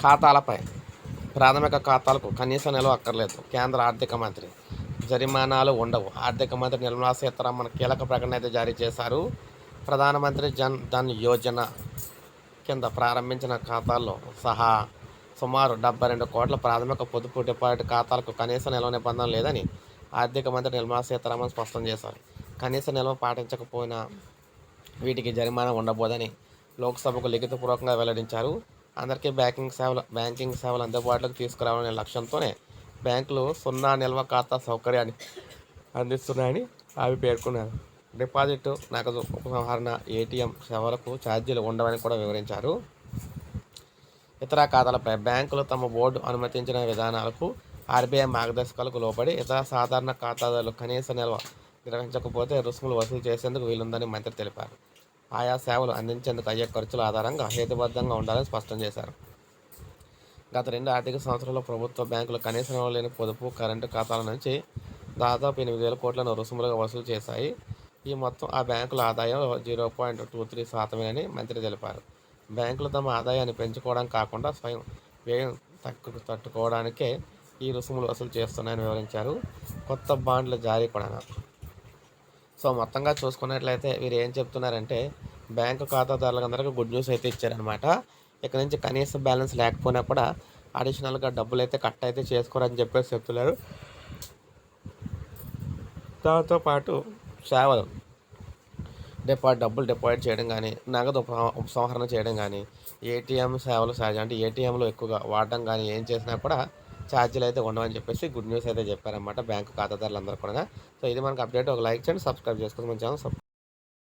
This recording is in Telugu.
ఖాతాలపై ప్రాథమిక ఖాతాలకు కనీస నిల్వ అక్కర్లేదు. కేంద్ర ఆర్థిక మంత్రి జరిమానాలు ఉండవు. ఆర్థిక మంత్రి నిర్మలా సీతారామన్ కీలక ప్రకటన అయితే జారీ చేశారు. ప్రధానమంత్రి జన్ ధన్ యోజన కింద ప్రారంభించిన ఖాతాల్లో సహా సుమారు 72 కోట్ల ప్రాథమిక పొదుపు డిపాజిట్ ఖాతాలకు కనీస నిల్వ నిబంధన లేదని ఆర్థిక మంత్రి నిర్మలా సీతారామన్ స్పష్టం చేశారు. కనీస నిల్వ పాటించకపోయినా వీటికి జరిమానా ఉండబోదని లోక్సభకు లిఖితపూర్వకంగా వెల్లడించారు. అందరికీ బ్యాంకింగ్ సేవలు అందుబాటులోకి తీసుకురావాలనే లక్ష్యంతోనే బ్యాంకులు సున్నా నిల్వ ఖాతా సౌకర్యాన్ని అందిస్తున్నాయని అవి పేర్కొన్నారు. డిపాజిట్, నగదు ఉపసంహరణ, ఏటీఎం సేవలకు ఛార్జీలు ఉండవని కూడా వివరించారు. ఇతర ఖాతాలపై బ్యాంకులు తమ బోర్డు అనుమతించిన విధానాలకు, ఆర్బీఐ మార్గదర్శకాలకు లోబడి ఇతర సాధారణ ఖాతాదారులు కనీస నిల్వ నిర్వహించకపోతే రుసుములు వసూలు చేసేందుకు వీలుందని మంత్రి తెలిపారు. ఆయా సేవలు అందించేందుకు అయ్యే ఖర్చుల ఆధారంగా హేతుబద్ధంగా ఉండాలని స్పష్టం చేశారు. గత 2 ఆర్థిక సంవత్సరాల్లో ప్రభుత్వ బ్యాంకులు కనీస నిల్వ లేని పొదుపు, కరెంటు ఖాతాల నుంచి దాదాపు 8,000 కోట్లను రుసుములుగా వసూలు చేశాయి. ఈ మొత్తం ఆ బ్యాంకుల ఆదాయం 0.23% మంత్రి తెలిపారు. బ్యాంకులు తమ ఆదాయాన్ని పెంచుకోవడం కాకుండా స్వయం వ్యయం తట్టుకోవడానికే ఈ రుసుములు వసూలు చేస్తున్నాయని వివరించారు. కొత్త బాండ్ల జారీ కూడా. సో మొత్తంగా చూసుకున్నట్లయితే వీరు ఏం చెప్తున్నారంటే బ్యాంకు ఖాతాదారులందరికీ గుడ్ న్యూస్ అయితే ఇచ్చారనమాట. ఇక్కడ నుంచి కనీస బ్యాలెన్స్ లేకపోయినా కూడా అడిషనల్గా డబ్బులు అయితే కట్ అయితే చేసుకోరని చెప్పేసి చెప్తున్నారు. దాంతోపాటు సేవలు డబ్బులు డిపాజిట్ చేయడం కానీ, నగదు ఉపసంహరణ చేయడం కానీ, ఏటీఎం సేవలు అంటే ఏటీఎంలు ఎక్కువగా వాడడం కానీ ఏం చేసినా కూడా ఛార్జీలు అయితే ఉండవని చెప్పేసి గుడ్ న్యూస్ అయితే చెప్పారన్నమాట బ్యాంకు ఖాతాదారులందరూ కూడా. సో ఇది మనకు అప్డేట్. ఒక లైక్ చేయండి, సబ్స్క్రైబ్ చేసుకోండి మన ఛానల్.